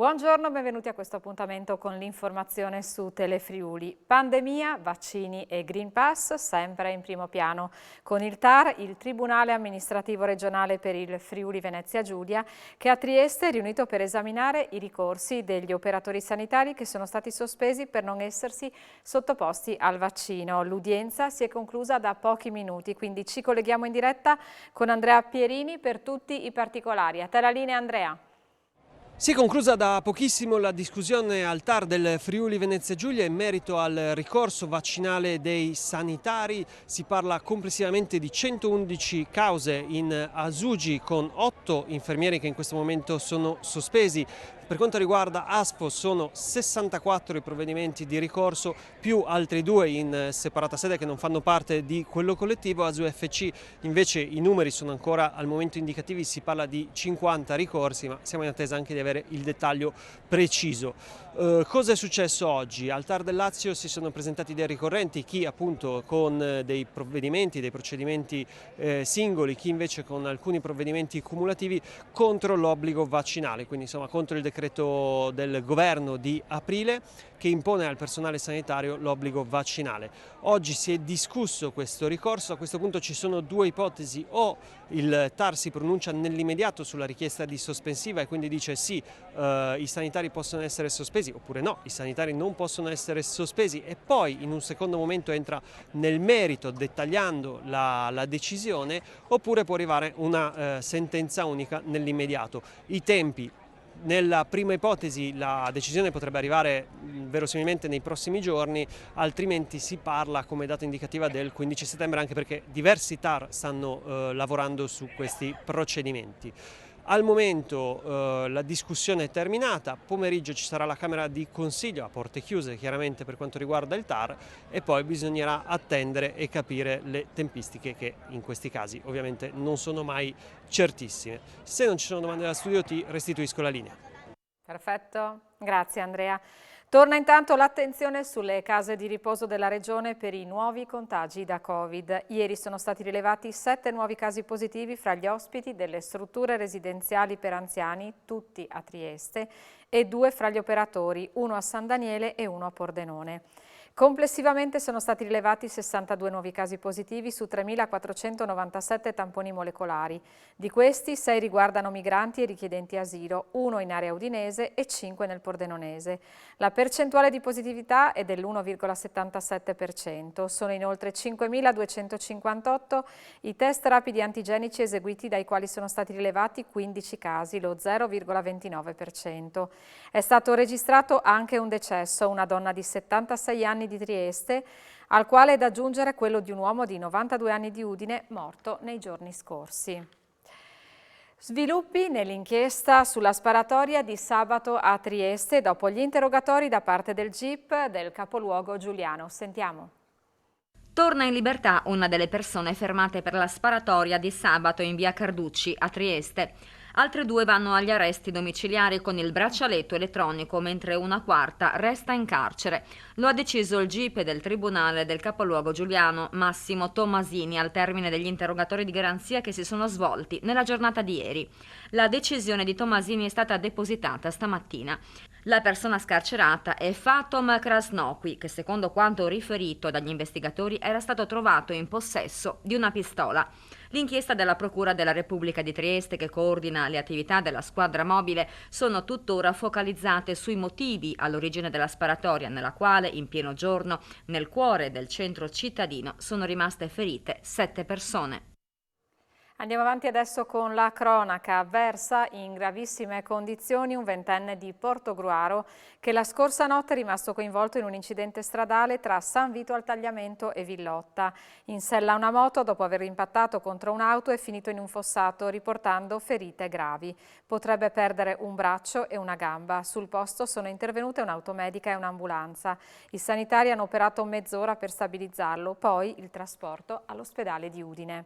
Buongiorno, benvenuti a questo appuntamento con l'informazione su Telefriuli. Pandemia, vaccini e Green Pass sempre in primo piano. Con il TAR, il Tribunale Amministrativo Regionale per il Friuli Venezia Giulia, che a Trieste è riunito per esaminare i ricorsi degli operatori sanitari che sono stati sospesi per non essersi sottoposti al vaccino. L'udienza si è conclusa da pochi minuti, quindi ci colleghiamo in diretta con Andrea Pierini per tutti i particolari. A te la linea, Andrea. Si è conclusa da pochissimo la discussione al TAR del Friuli Venezia Giulia in merito al ricorso vaccinale dei sanitari. Si parla complessivamente di 111 cause in Azugi con 8 infermieri che in questo momento sono sospesi. Per quanto riguarda ASPO sono 64 i provvedimenti di ricorso più altri 2 in separata sede che non fanno parte di quello collettivo. ASUFC invece i numeri sono ancora al momento indicativi, si parla di 50 ricorsi, ma siamo in attesa anche di avere il dettaglio preciso. Cosa è successo oggi? Al TAR del Lazio si sono presentati dei ricorrenti, chi appunto con dei provvedimenti, dei procedimenti singoli, chi invece con alcuni provvedimenti cumulativi contro l'obbligo vaccinale, quindi insomma contro il decreto del governo di aprile che impone al personale sanitario l'obbligo vaccinale. Oggi si è discusso questo ricorso, a questo punto ci sono due ipotesi: o il TAR si pronuncia nell'immediato sulla richiesta di sospensiva e quindi dice sì, i sanitari possono essere sospesi, oppure no, i sanitari non possono essere sospesi, e poi in un secondo momento entra nel merito dettagliando la decisione, oppure può arrivare una sentenza unica nell'immediato. I tempi: nella prima ipotesi la decisione potrebbe arrivare verosimilmente nei prossimi giorni, altrimenti si parla come data indicativa del 15 settembre, anche perché diversi TAR stanno lavorando su questi procedimenti. Al momento la discussione è terminata, pomeriggio ci sarà la Camera di Consiglio a porte chiuse chiaramente per quanto riguarda il TAR, e poi bisognerà attendere e capire le tempistiche, che in questi casi ovviamente non sono mai certissime. Se non ci sono domande da studio ti restituisco la linea. Perfetto, grazie Andrea. Torna intanto l'attenzione sulle case di riposo della Regione per i nuovi contagi da Covid. Ieri sono stati rilevati 7 nuovi casi positivi fra gli ospiti delle strutture residenziali per anziani, tutti a Trieste, e 2 fra gli operatori, uno a San Daniele e uno a Pordenone. Complessivamente sono stati rilevati 62 nuovi casi positivi su 3.497 tamponi molecolari. Di questi 6 riguardano migranti e richiedenti asilo, 1 in area udinese e 5 nel pordenonese. La percentuale di positività è dell'1,77%. Sono inoltre 5.258 i test rapidi antigenici eseguiti, dai quali sono stati rilevati 15 casi, lo 0,29%. È stato registrato anche un decesso, una donna di 76 anni di Trieste, al quale è da aggiungere quello di un uomo di 92 anni di Udine, morto nei giorni scorsi. Sviluppi nell'inchiesta sulla sparatoria di sabato a Trieste dopo gli interrogatori da parte del GIP del capoluogo giuliano. Sentiamo. Torna in libertà una delle persone fermate per la sparatoria di sabato in via Carducci a Trieste. Altre 2 vanno agli arresti domiciliari con il braccialetto elettronico, mentre una quarta resta in carcere. Lo ha deciso il GIP del Tribunale del capoluogo giuliano, Massimo Tomasini, al termine degli interrogatori di garanzia che si sono svolti nella giornata di ieri. La decisione di Tomasini è stata depositata stamattina. La persona scarcerata è Fatom Krasnokhi, che secondo quanto riferito dagli investigatori era stato trovato in possesso di una pistola. L'inchiesta della Procura della Repubblica di Trieste, che coordina le attività della squadra mobile, sono tuttora focalizzate sui motivi all'origine della sparatoria, nella quale, in pieno giorno, nel cuore del centro cittadino, sono rimaste ferite 7 persone. Andiamo avanti adesso con la cronaca. Versa in gravissime condizioni un ventenne di Portogruaro che la scorsa notte è rimasto coinvolto in un incidente stradale tra San Vito al Tagliamento e Villotta. In sella a una moto, dopo aver impattato contro un'auto, è finito in un fossato riportando ferite gravi. Potrebbe perdere un braccio e una gamba. Sul posto sono intervenute un'automedica e un'ambulanza. I sanitari hanno operato mezz'ora per stabilizzarlo, poi il trasporto all'ospedale di Udine.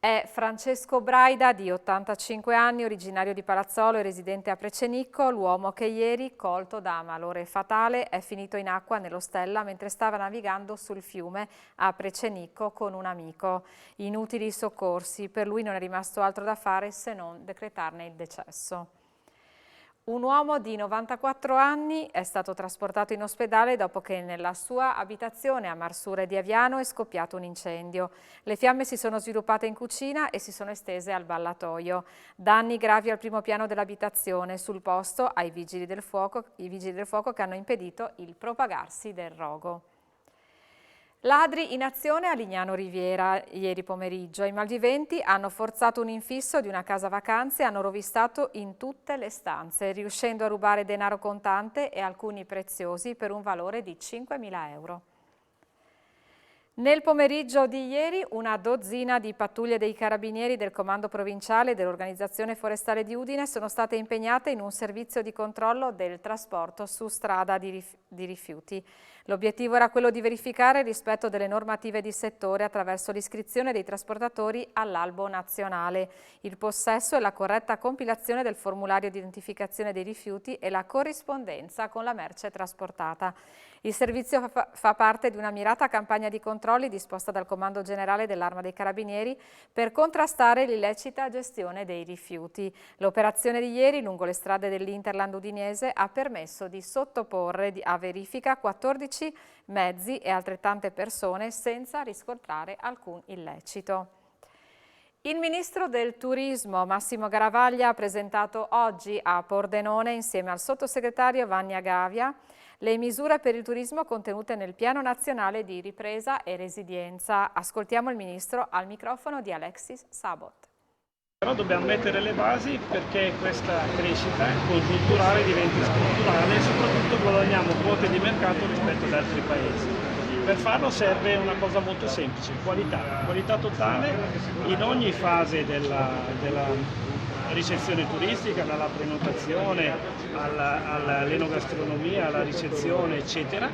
È Francesco Braida, di 85 anni, originario di Palazzolo e residente a Precenicco, l'uomo che ieri, colto da malore fatale, è finito in acqua nello Stella mentre stava navigando sul fiume a Precenicco con un amico. Inutili soccorsi, per lui non è rimasto altro da fare se non decretarne il decesso. Un uomo di 94 anni è stato trasportato in ospedale dopo che nella sua abitazione a Marsure di Aviano è scoppiato un incendio. Le fiamme si sono sviluppate in cucina e si sono estese al ballatoio. Danni gravi al primo piano dell'abitazione, sul posto i vigili del fuoco che hanno impedito il propagarsi del rogo. Ladri in azione a Lignano Riviera ieri pomeriggio. I malviventi hanno forzato un infisso di una casa vacanze e hanno rovistato in tutte le stanze, riuscendo a rubare denaro contante e alcuni preziosi per un valore di 5.000 euro. Nel pomeriggio di ieri una dozzina di pattuglie dei carabinieri del comando provinciale dell'Organizzazione Forestale di Udine sono state impegnate in un servizio di controllo del trasporto su strada di rifiuti. L'obiettivo era quello di verificare il rispetto delle normative di settore attraverso l'iscrizione dei trasportatori all'albo nazionale, il possesso e la corretta compilazione del formulario di identificazione dei rifiuti e la corrispondenza con la merce trasportata. Il servizio fa parte di una mirata campagna di controlli disposta dal Comando Generale dell'Arma dei Carabinieri per contrastare l'illecita gestione dei rifiuti. L'operazione di ieri lungo le strade dell'Interland udinese ha permesso di sottoporre a verifica 14 mezzi e altrettante persone senza riscontrare alcun illecito. Il ministro del Turismo Massimo Garavaglia ha presentato oggi a Pordenone insieme al sottosegretario Vanni Agavia le misure per il turismo contenute nel Piano Nazionale di Ripresa e Resilienza. Ascoltiamo il ministro al microfono di Alexis Sabot. Però dobbiamo mettere le basi perché questa crescita congiunturale diventi strutturale e soprattutto guadagniamo quote di mercato rispetto ad altri paesi. Per farlo serve una cosa molto semplice, qualità totale in ogni fase della ricezione turistica, dalla prenotazione all'enogastronomia, alla ricezione eccetera,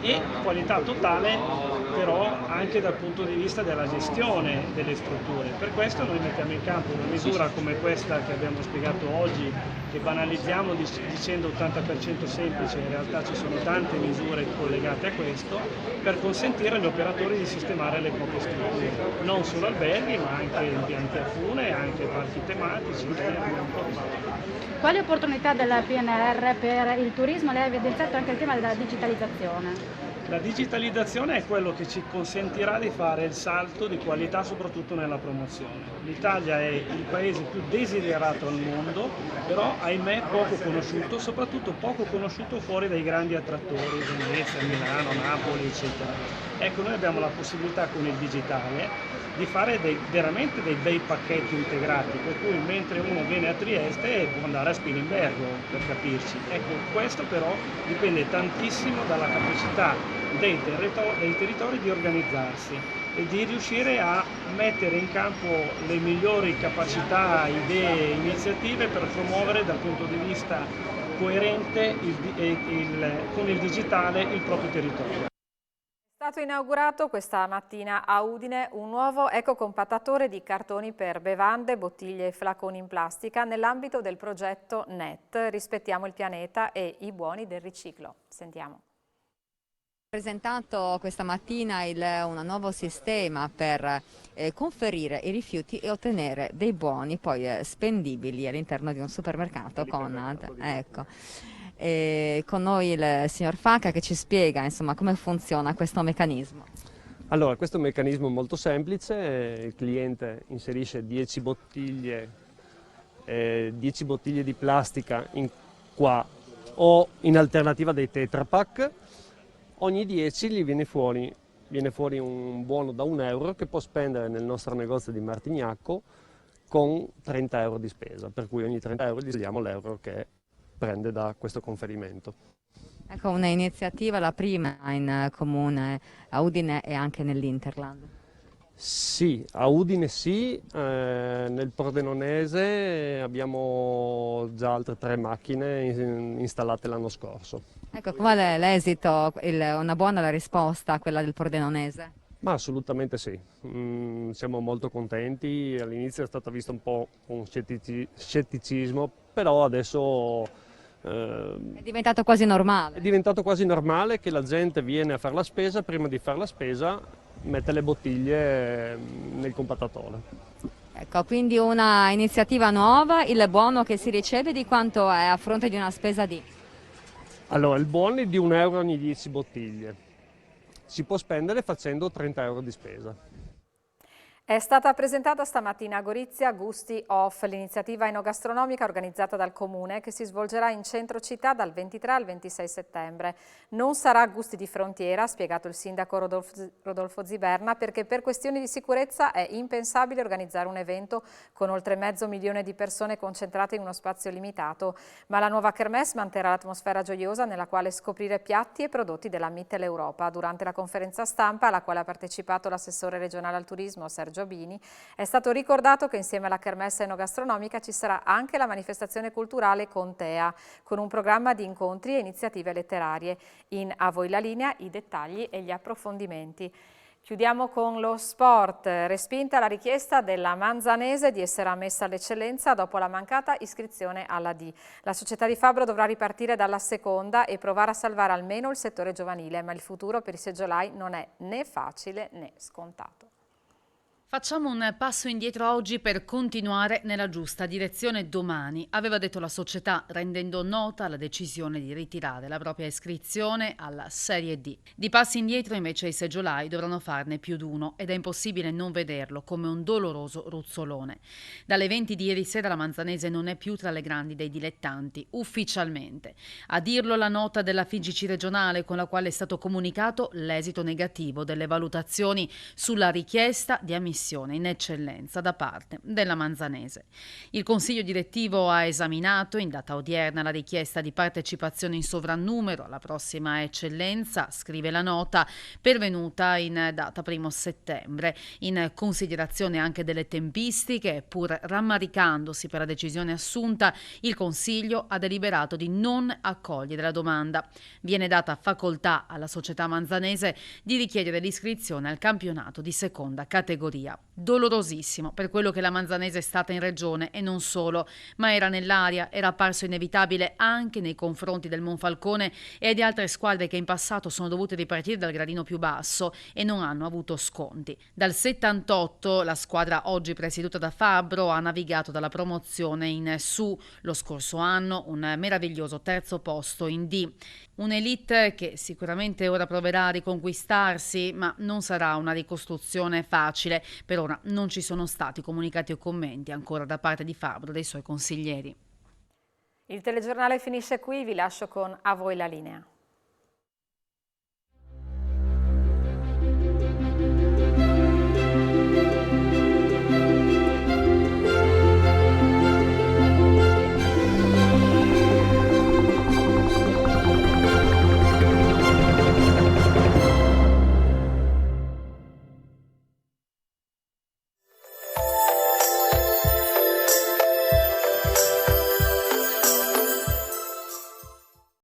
e qualità totale però anche dal punto di vista della gestione delle strutture. Per questo noi mettiamo in campo una misura come questa che abbiamo spiegato oggi, che banalizziamo dicendo 80% semplice, in realtà ci sono tante misure collegate a questo, per consentire agli operatori di sistemare le proprie strutture, non solo alberghi ma anche impianti a fune, anche parchi tematici. Quali opportunità del PNR per il turismo? Lei ha evidenziato anche il tema della digitalizzazione. La digitalizzazione è quello che ci consentirà di fare il salto di qualità soprattutto nella promozione. L'Italia è il paese più desiderato al mondo, però ahimè poco conosciuto, soprattutto poco conosciuto fuori dai grandi attrattori, Venezia, Milano, Napoli, eccetera. Ecco, noi abbiamo la possibilità con il digitale di fare veramente dei bei pacchetti integrati, per cui mentre uno viene a Trieste può andare a Spilimbergo, per capirci. Ecco, questo però dipende tantissimo dalla capacità dei territori di organizzarsi e di riuscire a mettere in campo le migliori capacità, idee, iniziative per promuovere dal punto di vista coerente con il digitale il proprio territorio. È stato inaugurato questa mattina a Udine un nuovo ecocompattatore di cartoni per bevande, bottiglie e flaconi in plastica nell'ambito del progetto NET, Rispettiamo il pianeta e i buoni del riciclo. Sentiamo. Presentato questa mattina un nuovo sistema per conferire i rifiuti e ottenere dei buoni poi spendibili all'interno di un supermercato con noi il signor Facca che ci spiega insomma come funziona questo meccanismo. Allora, questo è un meccanismo molto semplice, il cliente inserisce 10 bottiglie di plastica qua o in alternativa dei Tetra Pak. Ogni 10 gli viene fuori un buono da €1 che può spendere nel nostro negozio di Martignacco con 30 euro di spesa, per cui ogni 30 euro gli diamo l'euro che prende da questo conferimento. Ecco, una iniziativa, la prima in comune a Udine e anche nell'Interland. Sì, a Udine sì, nel Pordenonese abbiamo già altre 3 macchine installate l'anno scorso. Ecco, qual è l'esito, una buona risposta a quella del Pordenonese? Ma assolutamente sì, siamo molto contenti, all'inizio è stato visto un po' con scetticismo, però adesso è diventato quasi normale. È diventato quasi normale che la gente viene a fare la spesa, prima di fare la spesa mette le bottiglie nel compattatore. Ecco, quindi una iniziativa nuova, il buono che si riceve di quanto è a fronte di una spesa di? Allora, il buono è di 1 euro ogni 10 bottiglie. Si può spendere facendo 30 euro di spesa. È stata presentata stamattina a Gorizia Gusti Off, l'iniziativa enogastronomica organizzata dal Comune che si svolgerà in centro città dal 23 al 26 settembre. Non sarà gusti di frontiera, ha spiegato il sindaco Rodolfo Ziberna, perché per questioni di sicurezza è impensabile organizzare un evento con oltre 500.000 di persone concentrate in uno spazio limitato, ma la nuova kermesse manterrà l'atmosfera gioiosa nella quale scoprire piatti e prodotti della Mitteleuropa. Durante la conferenza stampa, alla quale ha partecipato l'assessore regionale al turismo Sergio Bini, è stato ricordato che insieme alla kermesse enogastronomica ci sarà anche la manifestazione culturale Contea, con un programma di incontri e iniziative letterarie. In A voi la linea, i dettagli e gli approfondimenti. Chiudiamo con lo sport. Respinta la richiesta della Manzanese di essere ammessa all'eccellenza dopo la mancata iscrizione alla D. La società di Fabbro dovrà ripartire dalla seconda e provare a salvare almeno il settore giovanile, ma il futuro per i seggiolai non è né facile né scontato. Facciamo un passo indietro oggi per continuare nella giusta direzione domani, aveva detto la società, rendendo nota la decisione di ritirare la propria iscrizione alla Serie D. Di passi indietro invece i seggiolai dovranno farne più di uno ed è impossibile non vederlo come un doloroso ruzzolone. Dalle 20 di ieri sera la Manzanese non è più tra le grandi dei dilettanti, ufficialmente. A dirlo la nota della FIGC regionale con la quale è stato comunicato l'esito negativo delle valutazioni sulla richiesta di ammissione in eccellenza da parte della Manzanese. Il Consiglio direttivo ha esaminato in data odierna la richiesta di partecipazione in sovrannumero alla prossima eccellenza, scrive la nota, pervenuta in data 1 settembre. In considerazione anche delle tempistiche, pur rammaricandosi per la decisione assunta, il Consiglio ha deliberato di non accogliere la domanda. Viene data facoltà alla società manzanese di richiedere l'iscrizione al campionato di seconda categoria. Dolorosissimo per quello che la Manzanese è stata in regione e non solo, ma era nell'aria, era apparso inevitabile anche nei confronti del Monfalcone e di altre squadre che in passato sono dovute ripartire dal gradino più basso e non hanno avuto sconti. Dal 78 la squadra oggi presieduta da Fabbro ha navigato dalla promozione in su, lo scorso anno un meraviglioso terzo posto in D. Un'elite che sicuramente ora proverà a riconquistarsi, ma non sarà una ricostruzione facile. Per ora non ci sono stati comunicati o commenti ancora da parte di Fabbro e dei suoi consiglieri. Il telegiornale finisce qui, vi lascio con A voi la linea.